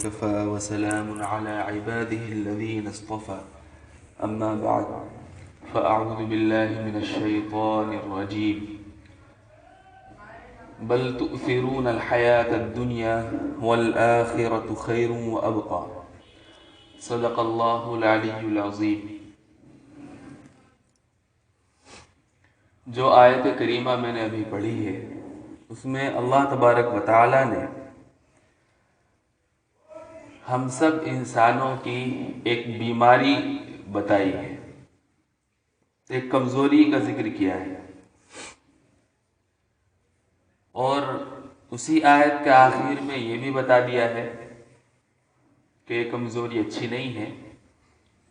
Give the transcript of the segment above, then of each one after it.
كفى وسلام على عباده الذين اصطفى أما بعد فأعوذ بالله من الشيطان الرجيم بل تؤثرون الحياة الدنيا والآخرة خير وأبقى صدق الله العلی العظیم۔ جو آیت کریمہ میں نے ابھی پڑھی ہے اس میں اللہ تبارک و تعالی نے ہم سب انسانوں کی ایک بیماری بتائی ہے، ایک کمزوری کا ذکر کیا ہے، اور اسی آیت کے آخر میں یہ بھی بتا دیا ہے کہ یہ کمزوری اچھی نہیں ہے،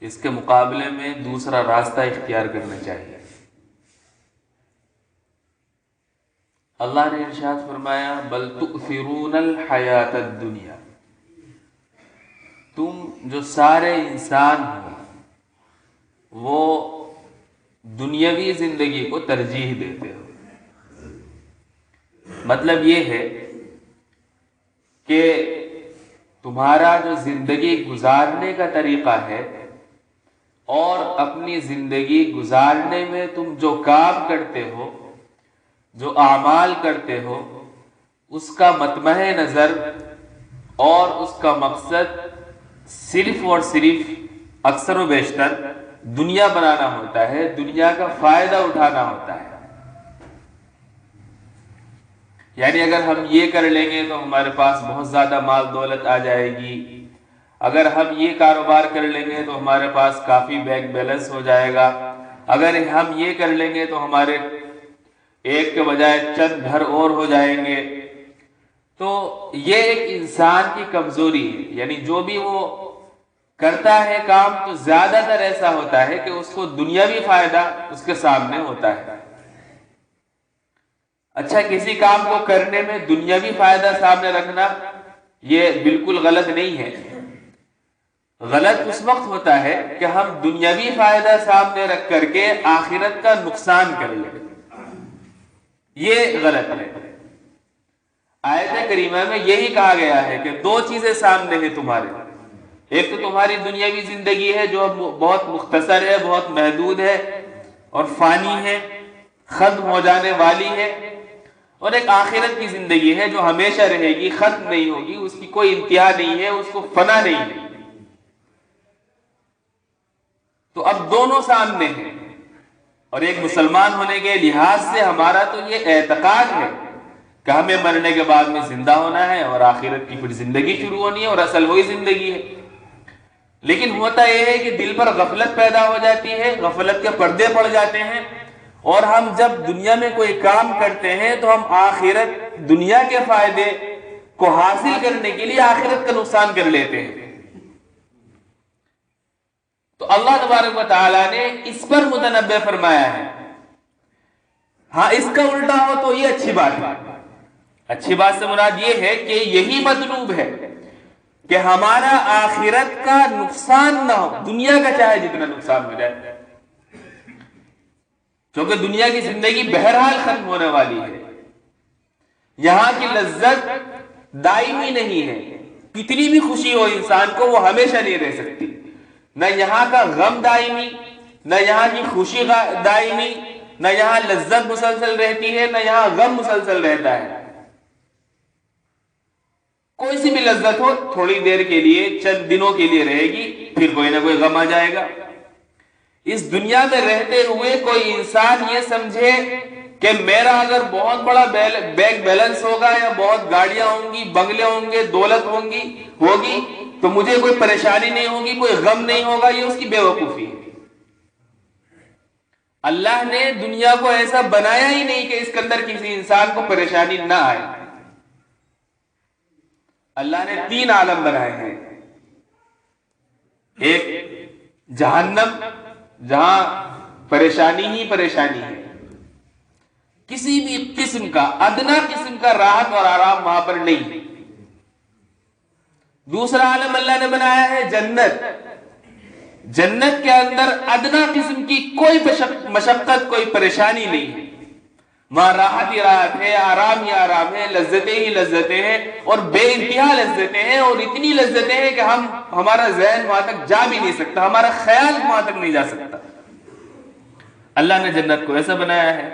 اس کے مقابلے میں دوسرا راستہ اختیار کرنا چاہیے۔ اللہ نے ارشاد فرمایا بل تؤثرون الحیات الدنیا، تم جو سارے انسان ہو وہ دنیاوی زندگی کو ترجیح دیتے ہو۔ مطلب یہ ہے کہ تمہارا جو زندگی گزارنے کا طریقہ ہے اور اپنی زندگی گزارنے میں تم جو کام کرتے ہو، جو اعمال کرتے ہو، اس کا مطمع نظر اور اس کا مقصد صرف اور صرف اکثر و بیشتر دنیا بنانا ہوتا ہے، دنیا کا فائدہ اٹھانا ہوتا ہے۔ یعنی اگر ہم یہ کر لیں گے تو ہمارے پاس بہت زیادہ مال دولت آ جائے گی، اگر ہم یہ کاروبار کر لیں گے تو ہمارے پاس کافی بینک بیلنس ہو جائے گا، اگر ہم یہ کر لیں گے تو ہمارے ایک کے بجائے چند گھر اور ہو جائیں گے۔ تو یہ ایک انسان کی کمزوری ہے، یعنی جو بھی وہ کرتا ہے کام تو زیادہ تر ایسا ہوتا ہے کہ اس کو دنیاوی فائدہ اس کے سامنے ہوتا ہے۔ اچھا، کسی کام کو کرنے میں دنیاوی فائدہ سامنے رکھنا یہ بالکل غلط نہیں ہے۔ غلط اس وقت ہوتا ہے کہ ہم دنیاوی فائدہ سامنے رکھ کر کے آخرت کا نقصان کر لیں، یہ غلط ہے۔ آیت کریمہ میں یہی کہا گیا ہے کہ دو چیزیں سامنے ہیں تمہارے، ایک تو تمہاری دنیاوی زندگی ہے جو بہت مختصر ہے، بہت محدود ہے اور فانی ہے، ختم ہو جانے والی ہے، اور ایک آخرت کی زندگی ہے جو ہمیشہ رہے گی، ختم نہیں ہوگی، اس کی کوئی انتہا نہیں ہے، اس کو فنا نہیں ہے۔ تو اب دونوں سامنے ہیں، اور ایک مسلمان ہونے کے لحاظ سے ہمارا تو یہ اعتقاد ہے کہ ہمیں مرنے کے بعد میں زندہ ہونا ہے اور آخرت کی پھر زندگی شروع ہونی ہے، اور اصل وہی زندگی ہے۔ لیکن ہوتا یہ ہے کہ دل پر غفلت پیدا ہو جاتی ہے، غفلت کے پردے پڑ جاتے ہیں، اور ہم جب دنیا میں کوئی کام کرتے ہیں تو ہم آخرت دنیا کے فائدے کو حاصل کرنے کے لیے آخرت کا نقصان کر لیتے ہیں۔ تو اللہ تبارک و تعالیٰ نے اس پر متنبہ فرمایا ہے۔ ہاں، اس کا الٹا ہو تو یہ اچھی بات ہے۔ اچھی بات سے مراد یہ ہے کہ یہی مطلوب ہے کہ ہمارا آخرت کا نقصان نہ ہو، دنیا کا چاہے جتنا نقصان ہو جائے، کیونکہ دنیا کی زندگی بہرحال ختم ہونے والی ہے، یہاں کی لذت دائمی نہیں ہے، کتنی بھی خوشی ہو انسان کو وہ ہمیشہ نہیں رہ سکتی، نہ یہاں کا غم دائمی، نہ یہاں کی خوشی دائمی، نہ یہاں لذت مسلسل رہتی ہے، نہ یہاں غم مسلسل رہتا ہے۔ کوئی سی بھی لذت ہو تھوڑی دیر کے لیے، چند دنوں کے لیے رہے گی، پھر کوئی نہ کوئی غم آ جائے گا۔ اس دنیا میں رہتے ہوئے کوئی انسان یہ سمجھے کہ میرا اگر بہت بڑا بینک بیلنس ہوگا یا بہت گاڑیاں ہوں گی، بنگلے ہوں گے، دولت ہوگی تو مجھے کوئی پریشانی نہیں ہوگی، کوئی غم نہیں ہوگا، یہ اس کی بے وقوفی ہے۔ اللہ نے دنیا کو ایسا بنایا ہی نہیں کہ اس کے اندر کسی انسان کو پریشانی نہ آئے۔ اللہ نے 3 عالم بنائے ہیں، ایک جہنم جہاں پریشانی ہی پریشانی ہے، کسی بھی قسم کا ادنا قسم کا راحت اور آرام وہاں پر نہیں۔ دوسرا عالم اللہ نے بنایا ہے جنت، جنت کے اندر ادنا قسم کی کوئی مشقت، کوئی پریشانی نہیں ہے، وہاں راحت ہی راحت ہے، آرام ہی آرام ہے، لذتیں ہی لذتیں ہیں، اور بے انتہا لذتیں ہیں، اور اتنی لذتیں ہیں کہ ہمارا ذہن وہاں تک جا بھی نہیں سکتا، ہمارا خیال وہاں تک نہیں جا سکتا۔ اللہ نے جنت کو ایسا بنایا ہے،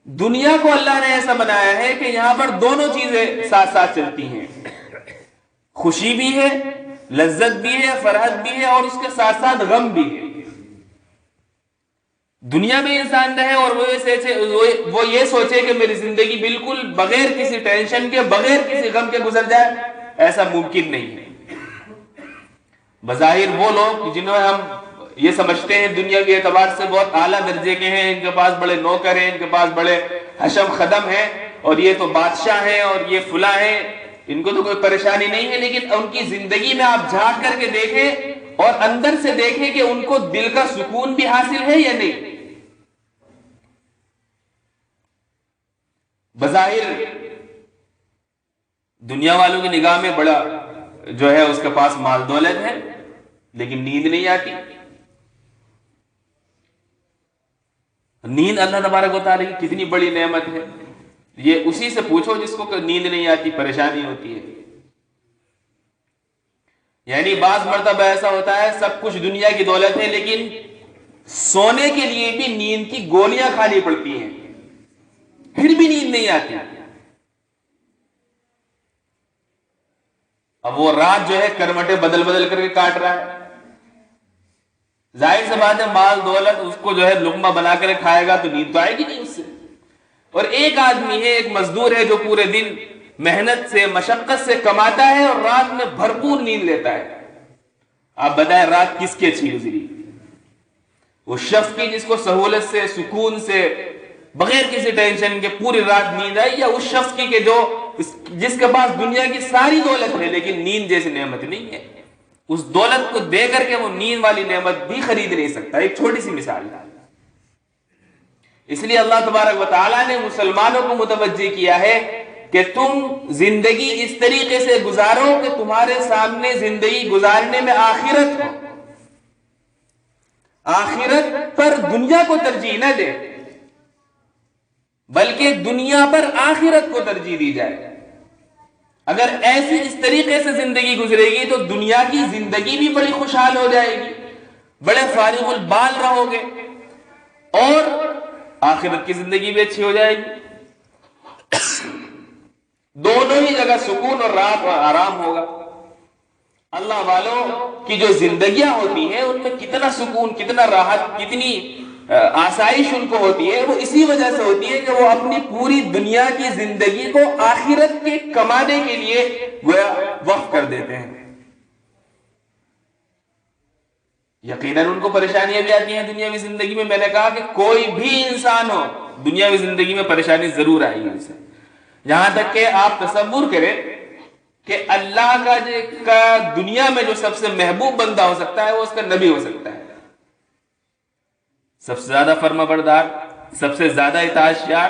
دنیا کو اللہ نے ایسا بنایا ہے کہ یہاں پر دونوں چیزیں ساتھ ساتھ چلتی ہیں، خوشی بھی ہے، لذت بھی ہے، فرحت بھی ہے، اور اس کے ساتھ ساتھ غم بھی ہے۔ دنیا میں انسان رہے اور وہ یہ سوچے کہ میری زندگی بالکل بغیر کسی ٹینشن کے، بغیر کسی غم کے گزر جائے، ایسا ممکن نہیں ہے۔ بظاہر وہ لوگ جنہوں ہم یہ سمجھتے ہیں دنیاوی اعتبار سے بہت اعلیٰ درجے کے ہیں، ان کے پاس بڑے نوکر ہیں، ان کے پاس بڑے حشم خدم ہیں، اور یہ تو بادشاہ ہیں اور یہ فلاں ہیں، ان کو تو کوئی پریشانی نہیں ہے، لیکن ان کی زندگی میں آپ جھانک کر کے دیکھیں اور اندر سے دیکھیں کہ ان کو دل کا سکون بھی حاصل ہے یا نہیں۔ بظاہر دنیا والوں کی نگاہ میں بڑا جو ہے اس کے پاس مال دولت ہے، لیکن نیند نہیں آتی۔ نیند اللہ تبارک و تعالیٰ کی کتنی بڑی نعمت ہے، یہ اسی سے پوچھو جس کو کہ نیند نہیں آتی، پریشانی ہوتی ہے۔ یعنی بعض مرتبہ ایسا ہوتا ہے سب کچھ دنیا کی دولت ہے، لیکن سونے کے لیے بھی نیند کی گولیاں کھانی پڑتی ہیں، پھر بھی نیند نہیں آتی۔ اب وہ رات جو ہے کروٹیں بدل بدل کر کے کاٹ رہا ہے، ظاہر سی بات ہے مال دولت اس کو جو ہے لقمہ بنا کر کھائے گا تو نیند تو آئے گی نہیں اس سے۔ اور ایک آدمی ہے، ایک مزدور ہے جو پورے دن محنت سے مشقت سے کماتا ہے اور رات میں بھرپور نیند لیتا ہے۔ آپ بتائیں رات کس کی اچھی گزری؟ وہ شخص کی جس کو سہولت سے، سکون سے، بغیر کسی ٹینشن کے پوری رات نیند آئی، یا اس شخص کی کہ جس کے پاس دنیا کی ساری دولت ہے لیکن نیند جیسی نعمت نہیں ہے، اس دولت کو دے کر کے وہ نیند والی نعمت بھی خرید نہیں سکتا۔ ایک چھوٹی سی مثال ہے۔ اس لیے اللہ تبارک و تعالیٰ نے مسلمانوں کو متوجہ کیا ہے کہ تم زندگی اس طریقے سے گزارو کہ تمہارے سامنے زندگی گزارنے میں آخرت ہو، آخرت پر دنیا کو ترجیح نہ دے بلکہ دنیا پر آخرت کو ترجیح دی جائے۔ اگر ایسی اس طریقے سے زندگی گزرے گی تو دنیا کی زندگی بھی بڑی خوشحال ہو جائے گی، بڑے فارغ البال رہو گے، اور آخرت کی زندگی بھی اچھی ہو جائے گی، دونوں ہی جگہ سکون اور راحت اور آرام ہوگا۔ اللہ والوں کی جو زندگیاں ہوتی ہیں ان میں کتنا سکون، کتنا راحت، کتنی آسائش ان کو ہوتی ہے، وہ اسی وجہ سے ہوتی ہے کہ وہ اپنی پوری دنیا کی زندگی کو آخرت کے کمانے کے لیے وقف کر دیتے ہیں۔ یقیناً ان کو پریشانیاں بھی آتی ہیں دنیاوی زندگی میں، میں نے کہا کہ کوئی بھی انسان ہو دنیاوی زندگی میں پریشانی ضرور آئے گی اسے، یہاں تک کہ آپ تصور کریں کہ اللہ کا دنیا میں جو سب سے محبوب بندہ ہو سکتا ہے وہ اس کا نبی ہو سکتا ہے، سب سے زیادہ فرما بردار، سب سے زیادہ اطاعتیار،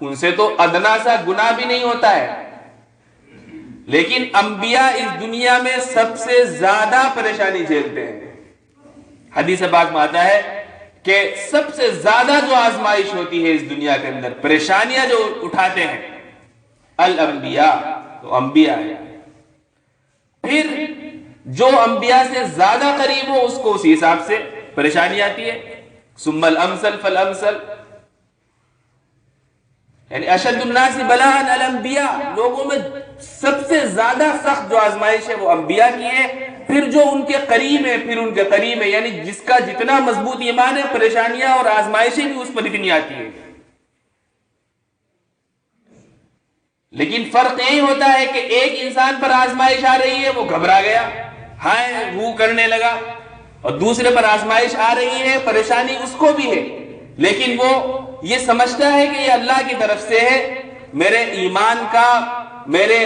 ان سے تو ادنا سا گناہ بھی نہیں ہوتا ہے، لیکن انبیاء اس دنیا میں سب سے زیادہ پریشانی جھیلتے ہیں۔ حدیث پاک میں آتا ہے کہ سب سے زیادہ جو آزمائش ہوتی ہے اس دنیا کے اندر، پریشانیاں جو اٹھاتے ہیں الانبیاء، تو انبیاء ہے۔ پھر جو انبیاء سے زیادہ قریب ہو اس کو اسی حساب سے پریشانی آتی ہے، ثم الامثل فالامثل، یعنی اشد الناس بلاء الانبیاء، لوگوں میں سب سے زیادہ سخت جو آزمائش ہے وہ انبیاء کی ہے، پھر جو ان کے قریب ہے پھر ان کے قریب ہے، یعنی جس کا جتنا مضبوط ایمان ہے پریشانیاں اور آزمائشیں بھی اس پر اتنی آتی ہیں۔ لیکن فرق یہی ہوتا ہے کہ ایک انسان پر آزمائش آ رہی ہے وہ گھبرا گیا، ہائے وہ کرنے لگا، اور دوسرے پر آزمائش آ رہی ہے پریشانی اس کو بھی ہے، لیکن وہ یہ سمجھتا ہے کہ یہ اللہ کی طرف سے ہے، میرے ایمان کا، میرے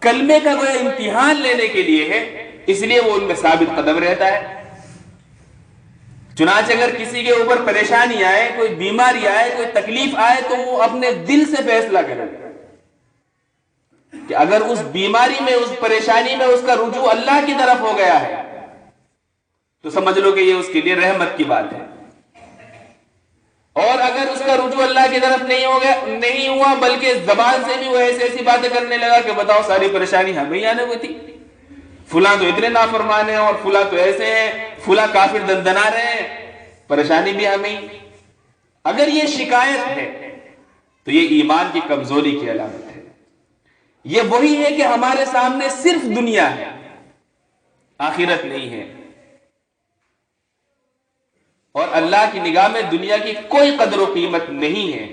کلمے کا کوئی امتحان لینے کے لیے ہے، اس لیے وہ ان میں ثابت قدم رہتا ہے۔ چنانچہ اگر کسی کے اوپر پریشانی آئے، کوئی بیماری آئے، کوئی تکلیف آئے، تو وہ اپنے دل سے فیصلہ کرے کہ اگر اس بیماری میں، اس پریشانی میں اس کا رجوع اللہ کی طرف ہو گیا ہے تو سمجھ لو کہ یہ اس کے لیے رحمت کی بات ہے۔ اور اگر اس کا رجوع اللہ کی طرف نہیں ہوا بلکہ زبان سے بھی وہ ایسی باتیں کرنے لگا کہ بتاؤ ساری پریشانی ہمیں ہی آنے ہوئی تھی، فلاں تو اتنے نافرمان ہیں اور فلاں تو ایسے ہیں، فلاں کافر دندنا رہے ہیں، پریشانی بھی ہمیں ہی، اگر یہ شکایت ہے تو یہ ایمان کی کمزوری کی علامت ہے۔ یہ وہی ہے کہ ہمارے سامنے صرف دنیا ہے، آخرت نہیں ہے، اور اللہ کی نگاہ میں دنیا کی کوئی قدر و قیمت نہیں ہے۔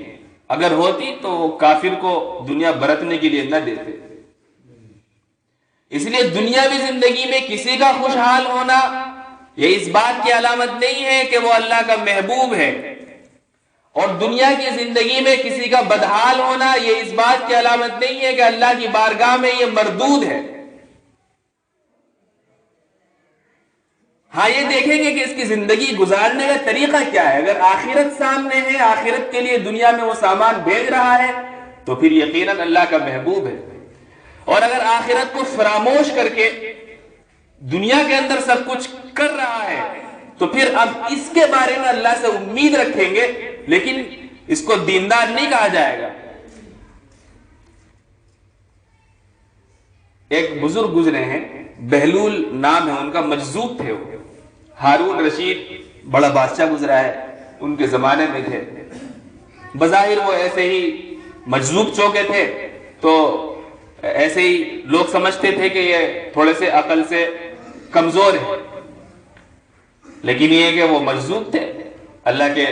اگر ہوتی تو وہ کافر کو دنیا برتنے کے لیے نہ دیتے۔ اس لیے دنیاوی زندگی میں کسی کا خوشحال ہونا یہ اس بات کی علامت نہیں ہے کہ وہ اللہ کا محبوب ہے، اور دنیا کی زندگی میں کسی کا بدحال ہونا یہ اس بات کی علامت نہیں ہے کہ اللہ کی بارگاہ میں یہ مردود ہے۔ ہاں یہ دیکھیں گے کہ اس کی زندگی گزارنے کا طریقہ کیا ہے۔ اگر آخرت سامنے ہے، آخرت کے لیے دنیا میں وہ سامان بھیج رہا ہے تو پھر یقیناً اللہ کا محبوب ہے، اور اگر آخرت کو فراموش کر کے دنیا کے اندر سب کچھ کر رہا ہے تو پھر اب اس کے بارے میں اللہ سے امید رکھیں گے، لیکن اس کو دیندار نہیں کہا جائے گا۔ ایک بزرگ گزرے ہیں، بہلول نام ہے ان کا، مجذوب تھے وہ، ہارون رشید بڑا بادشاہ گزرا ہے، ان کے زمانے میں تھے، بظاہر وہ ایسے ہی مجذوب چوکے تھے، تو ایسے ہی لوگ سمجھتے تھے کہ یہ تھوڑے سے عقل سے کمزور ہے، لیکن یہ کہ وہ مجذوب تھے، اللہ کے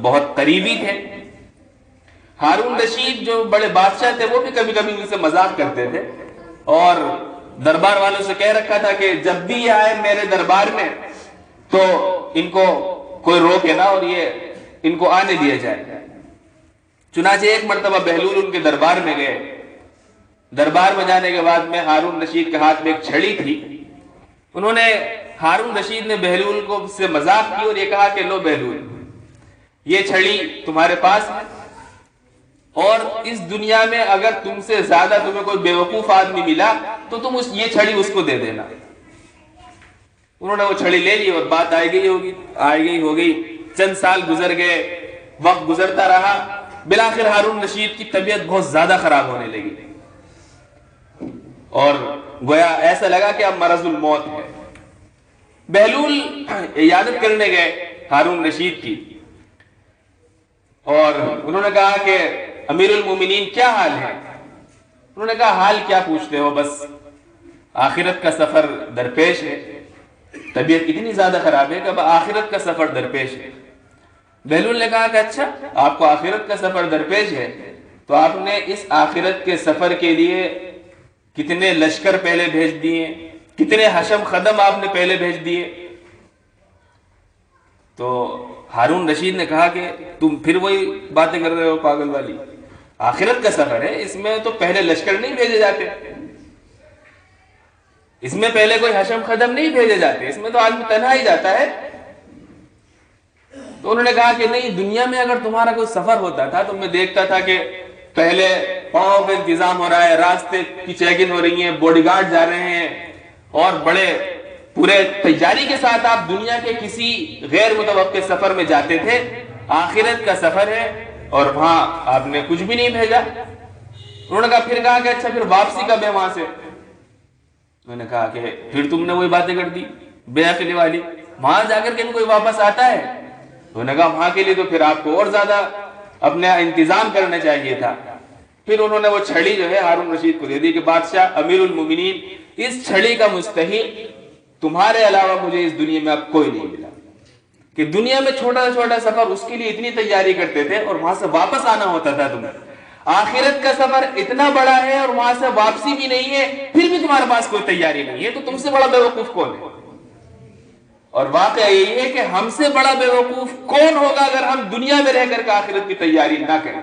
بہت قریبی تھے۔ ہارون رشید جو بڑے بادشاہ تھے وہ بھی کبھی کبھی ان سے مذاق کرتے تھے، اور دربار والوں سے کہہ رکھا تھا کہ جب بھی یہ آئے میرے دربار میں تو ان کو کوئی روکے نہ اور یہ ان کو آنے دیا جائے۔ چنانچہ ایک مرتبہ بہلول ان کے دربار میں گئے، دربار میں جانے کے بعد میں ہارون رشید کے ہاتھ میں ایک چھڑی تھی، انہوں نے ہارون رشید نے بہلول کو سے مذاق کی اور یہ کہا کہ لو بہلول، یہ چھڑی تمہارے پاس ہے، اور اس دنیا میں اگر تم سے زیادہ تمہیں کوئی بیوقوف آدمی ملا تو تم یہ چھڑی اس کو دے دینا۔ انہوں نے وہ چھڑی لے لی اور بات آئی گئی ہو گئی، چند سال گزر گئے، وقت گزرتا رہا، بالآخر ہارون رشید کی طبیعت بہت زیادہ خراب ہونے لگی، اور گویا ایسا لگا کہ اب مرض الموت ہے۔ بہلول عیادت کرنے گئے ہارون رشید کی، اور انہوں نے کہا کہ امیر المومنین کیا حال ہے؟ انہوں نے کہا حال کیا پوچھتے ہو، بس آخرت کا سفر درپیش ہے، طبیعت اتنی زیادہ خراب ہے کہ اب آخرت کا سفر درپیش ہے۔ بہلول نے کہا کہ اچھا آپ کو آخرت کا سفر درپیش ہے تو آپ نے اس آخرت کے سفر کے لیے کتنے لشکر پہلے بھیج دیے، کتنے حشم خدم آپ نے پہلے بھیج دیے؟ تو ہارون رشید نے کہا کہ تم پھر وہی باتیں کر رہے ہو پاگل والی، آخرت کا سفر ہے، اس میں تو پہلے لشکر نہیں بھیجے جاتے، اس میں پہلے کوئی حشم خدم نہیں بھیجے جاتے، اس میں تو آدمی تنہا ہی جاتا ہے۔ تو انہوں نے کہا کہ نہیں، دنیا میں اگر تمہارا کوئی سفر ہوتا تھا تو میں دیکھتا تھا کہ پہلے پاؤں کا انتظام ہو رہا ہے، راستے کی چیکنگ ہو رہی ہیں، باڈی گارڈ جا رہے ہیں، اور بڑے پورے تیاری کے ساتھ آپ دنیا کے کسی غیر متوقع سفر میں جاتے تھے۔ آخرت کا سفر ہے اور وہاں آپ نے کچھ بھی نہیں بھیجا۔ انہوں نے کہا کہ اچھا پھر واپسی کب ہے وہاں سے؟ انہوں نے کہا کہ پھر تم نے وہی باتیں کر دی بے عقلی والی، وہاں جا کر کے کوئی واپس آتا ہے؟ انہوں نے کہا وہاں کے لیے تو پھر آپ کو اور زیادہ اپنا انتظام کرنا چاہیے تھا۔ پھر انہوں نے وہ چھڑی جو ہے ہارون رشید کو دے دی کہ بادشاہ امیر المومنین، اس چھڑی کا مستحق تمہارے علاوہ مجھے اس دنیا میں اب کوئی نہیں ملا، کہ دنیا میں چھوٹا چھوٹا سفر اس کے لیے اتنی تیاری کرتے تھے اور وہاں سے واپس آنا ہوتا تھا تمہیں، آخرت کا سفر اتنا بڑا ہے اور وہاں سے واپسی بھی نہیں ہے، پھر بھی تمہارے پاس کوئی تیاری نہیں ہے، تو تم سے بڑا بیوقوف کون ہے؟ اور واقعہ یہی ہے کہ ہم سے بڑا بیوقوف کون ہوگا اگر ہم دنیا میں رہ کر کے آخرت کی تیاری نہ کریں۔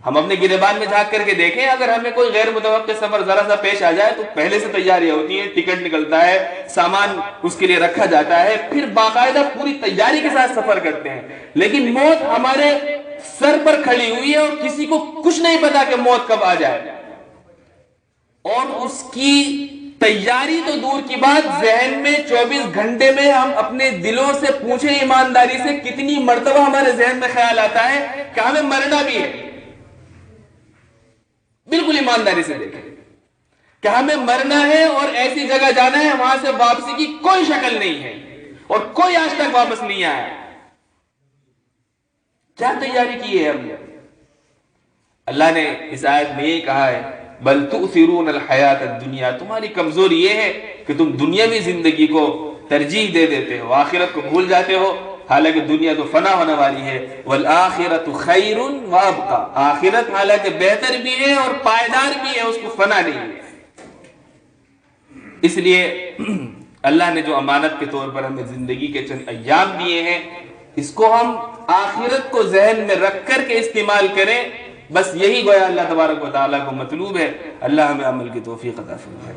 ہم اپنے گریبان میں جھانک کر کے دیکھیں، اگر ہمیں کوئی غیر متوقع سفر ذرا سا پیش آ جائے تو پہلے سے تیاریاں ہوتی ہیں، ٹکٹ نکلتا ہے، سامان اس کے لیے رکھا جاتا ہے، پھر باقاعدہ پوری تیاری کے ساتھ سفر کرتے ہیں، لیکن موت ہمارے سر پر کھڑی ہوئی ہے اور کسی کو کچھ نہیں پتا کہ موت کب آ جائے، اور اس کی تیاری تو دور کی بات، ذہن میں 24 گھنٹے میں ہم اپنے دلوں سے پوچھیں ایمانداری سے، کتنی مرتبہ ہمارے ذہن میں خیال آتا ہے کہ ہمیں مرنا بھی ہے؟ بالکل ایمانداری سے دیکھیں کہ ہمیں مرنا ہے اور ایسی جگہ جانا ہے وہاں سے واپسی کی کوئی شکل نہیں ہے اور کوئی آج تک واپس نہیں آیا۔ کیا تیاری کی ہے ہم نے؟ اللہ نے اس آیت میں یہ کہا ہے بل تؤثرون الحیات الدنیا، تمہاری کمزوری یہ ہے کہ تم دنیاوی زندگی کو ترجیح دے دیتے ہو، آخرت کو بھول جاتے ہو، حالانکہ دنیا تو فنا ہونے والی ہے۔ والآخرۃ خیر وابقی، آخرت حالانکہ بہتر بھی ہے اور پائیدار بھی ہے، اس کو فنا نہیں ہے۔ اس لیے اللہ نے جو امانت کے طور پر ہمیں زندگی کے چند ایام دیے ہیں، اس کو ہم آخرت کو ذہن میں رکھ کر کے استعمال کریں، بس یہی گویا اللہ تبارک و تعالیٰ کو مطلوب ہے۔ اللہ ہمیں عمل کی توفیق عطا فرمائے۔